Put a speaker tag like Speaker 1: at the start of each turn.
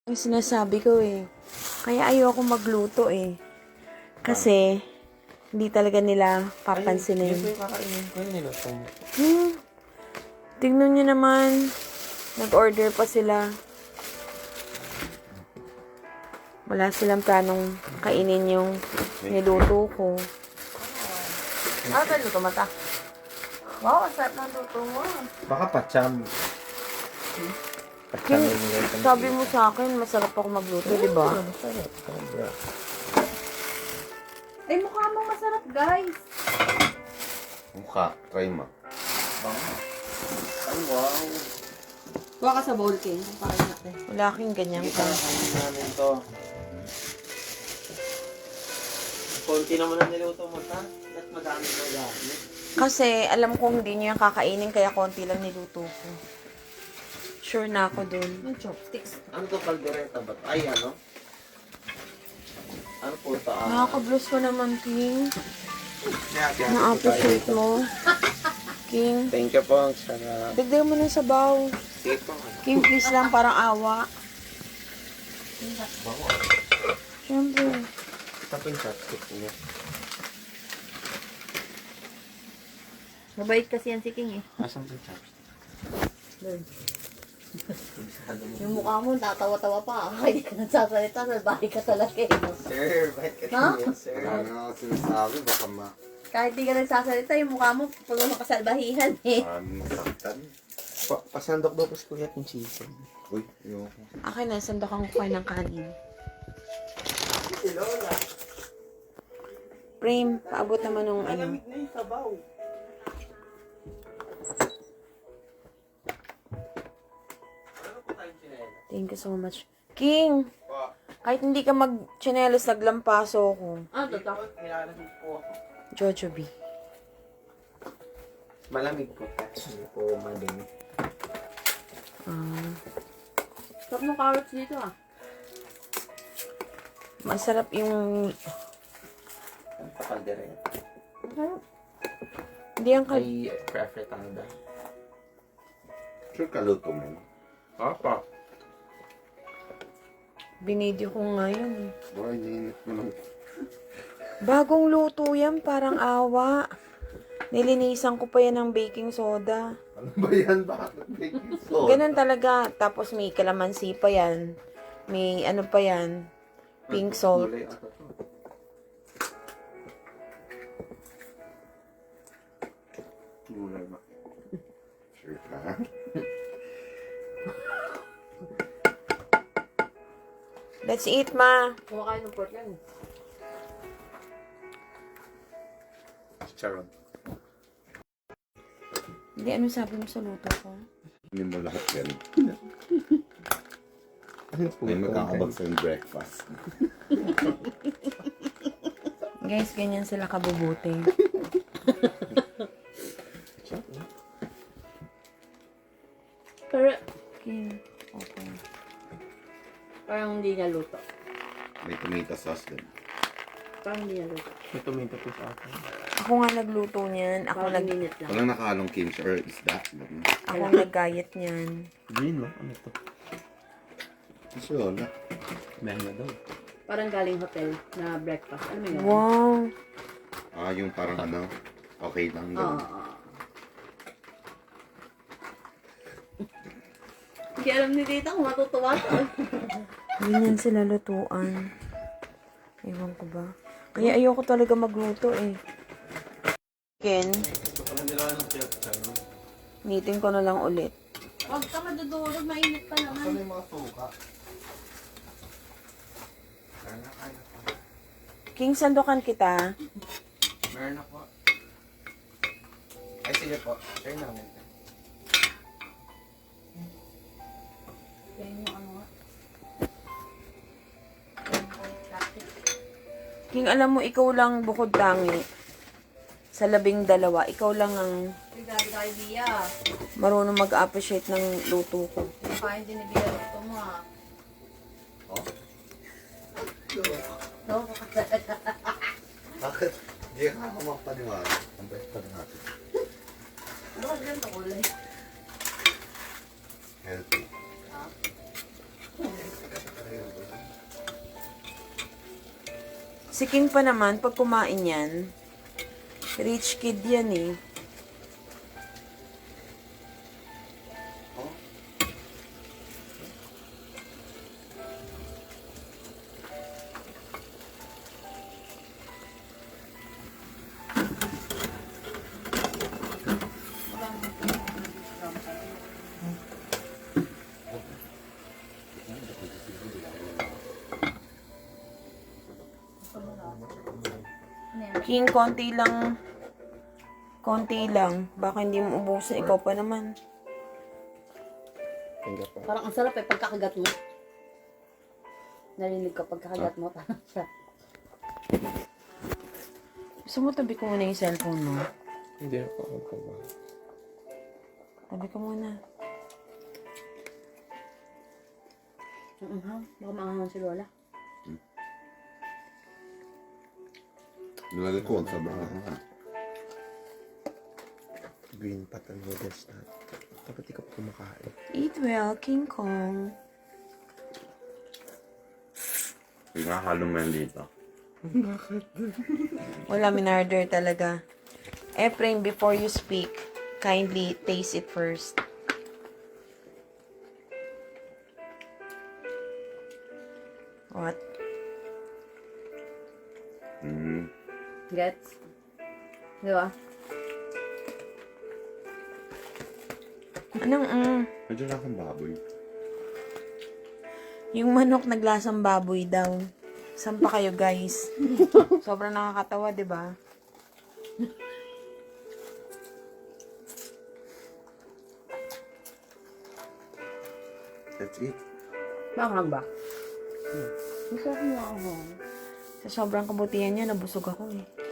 Speaker 1: Ang sinasabi ko eh. Kaya ayoko magluto eh. Kasi, hindi talaga nila papansinin.
Speaker 2: Ito yung kakainin ko yung niluto mo.
Speaker 1: Tignan nyo naman. Nag-order pa sila. Wala silang planong kainin yung niluto ko.
Speaker 3: Ano luto mata? Wow, ang sarap ng luto mo.
Speaker 2: Baka pacham. Pacham yung niluto.
Speaker 1: Sabi mo sa akin, masarap ako magluto, di ba?
Speaker 2: Masarap. Sobra.
Speaker 3: Ay, mukha mong masarap, guys.
Speaker 4: Mukha, try mo.
Speaker 2: Ay, wow.
Speaker 3: Kuha ka sa bowl, King. Pakain natin.
Speaker 1: Wala akong ganyan ka.
Speaker 2: Kakainin namin to. Konti naman ang niluto mo, ta. At madami na gamit.
Speaker 1: Kasi, alam kong hindi nyo yung kakainin, kaya konti lang niluto ko. Sure na ako dun.
Speaker 3: Yung chopsticks.
Speaker 2: Ano to, kaldereta ba? Ay, ano? Ano po ito?
Speaker 1: Nakaka-bless ko naman, King. Na-appreciate mo. King,
Speaker 2: Thank you po. Ang sarap.
Speaker 1: dagdag mo ng sabaw.
Speaker 2: Sige po.
Speaker 1: King, please lang, parang awa. Siyempre.
Speaker 2: Ito po yung chopstick niya.
Speaker 3: Mabait kasi yan si King eh.
Speaker 2: Asan po yung chopstick?
Speaker 3: Yung mukha mo, tatawa-tawa pa. Ay, di ka nagsasalita. Salbahe ka talaga eh.
Speaker 2: Sir, bakit ka
Speaker 3: Ha?
Speaker 2: ganyan, sir?
Speaker 4: Wala na ako sinasabi, baka
Speaker 3: Kahit di ka nagsasalita, yung mukha mo, pag makasalbahihan eh.
Speaker 4: masaktan.
Speaker 2: Pasandok daw po si Kuya yung cheese.
Speaker 4: Uy, ayoko.
Speaker 1: Akin na, sandok ang kukain ng kanin.
Speaker 2: Si Lola.
Speaker 1: Prem, paabot naman ng ano.
Speaker 2: Malamig na yung sabaw. Ano po tayong chinela?
Speaker 1: Thank you so much. King, kahit hindi ka mag-chinelos, naglampaso ko.
Speaker 3: Ah, totoo.
Speaker 2: Nilalamig po ako.
Speaker 1: Jojobi.
Speaker 2: Malamig po. Hindi po madumi.
Speaker 3: Sarap ng carrots dito ah.
Speaker 1: Masarap yung...
Speaker 2: Ang kaldereta.
Speaker 3: Masarap.
Speaker 1: Hindi ang kal...
Speaker 2: Ay, prefretada.
Speaker 4: Sure kaluto mo.
Speaker 2: Papa.
Speaker 1: Binidyo ko nga yun.
Speaker 4: Boy, niinit mo lang.
Speaker 1: Bagong luto yan, parang awa. Nilinisan ko pa yan ng baking soda.
Speaker 4: Ano ba yan? Bakit baking soda?
Speaker 1: Ganun talaga. Tapos may kalamansi pa yan. May ano pa yan. Pink salt.
Speaker 4: Gulay ata to. Gulay ba? Sure ka?
Speaker 1: Let's eat, ma.
Speaker 3: Kumakain ng pork yan eh.
Speaker 2: Charon.
Speaker 1: Hindi, ano sabi mo sa luto ko?
Speaker 4: Hindi mo lahat yan.
Speaker 2: Ano po
Speaker 4: May magkakabag sa yung breakfast.
Speaker 1: Guys, ganyan sila kabubuti.
Speaker 3: Pero,
Speaker 1: King, okay.
Speaker 3: parang hindi niya luto.
Speaker 4: May tomato sauce din.
Speaker 3: Parang hindi niya luto.
Speaker 2: May tomato po sa akin.
Speaker 1: Ako nga nagluto niyan. Ako,
Speaker 3: Parang
Speaker 1: nag,
Speaker 3: minute lang.
Speaker 4: Walang nakahalong kimchi or isda.
Speaker 1: ako naggayat niyan.
Speaker 2: Green, no? Ano to?
Speaker 4: Kasi wala.
Speaker 2: Mena daw.
Speaker 3: Parang galing hotel na breakfast. Ano mo yun?
Speaker 1: Wow.
Speaker 4: Yung parang ano, okay lang
Speaker 3: Oo.
Speaker 4: din.
Speaker 3: Hindi alam ni Tita kung matutuwa ka.
Speaker 1: Ganyan sila lutuan. Ewan ko ba. Kaya ayoko talaga magluto eh. Ken,
Speaker 2: Ano nila ng charon?
Speaker 1: nitin ko na lang ulit.
Speaker 3: Huwag ka madudurog, mainit pa naman.
Speaker 4: Ano yung mga suka?
Speaker 1: King, sandukan kita.
Speaker 2: Meron ako. Ay, sige po. Try namin.
Speaker 3: Yan yung ano nga.
Speaker 1: King, alam mo, ikaw lang bukod tangi. Sa 12, ikaw lang ang
Speaker 3: Uy, grabe ka idea.
Speaker 1: marunong mag-appreciate ng luto ko.
Speaker 3: Kain din ni Bia luto mo ah. No?
Speaker 4: Bakit? Hindi ka makapaniwala. Ang best pa rin natin.
Speaker 3: Bakit ganito kulay?
Speaker 4: Healthy.
Speaker 1: Si King pa naman, pag kumain yan, rich kid yan eh. King, konti lang. Konti lang. Baka hindi mo ubusin. Ikaw pa naman.
Speaker 3: Parang ang sarap eh, pagkakagat mo. Narinig ko pagkakagat mo. Parang sarap.
Speaker 1: Gusto mo tabi ko muna yung cellphone mo?
Speaker 2: Hindi ako ba?
Speaker 1: Tabi ko muna.
Speaker 3: Baka maangahan si Lola.
Speaker 4: Nilagay ko sa bahay.
Speaker 2: Green pat ang noodles na. Dapat di ka pa kumakain.
Speaker 1: Eat well, King Kong.
Speaker 4: Nakahalo mo yan dito.
Speaker 1: Wala, minarder talaga. Efrain, before you speak, kindly taste it first. What?
Speaker 3: Gets? Di ba?
Speaker 1: Anong,
Speaker 4: Medyo nakang baboy.
Speaker 1: yung manok naglasang baboy daw. Saan pa kayo, guys? Sobrang nakakatawa, di ba?
Speaker 4: That's it.
Speaker 3: Maanghang ba? Gusto ko maanghang.
Speaker 1: Sa sobrang kabutihan niya, nabusog ako eh.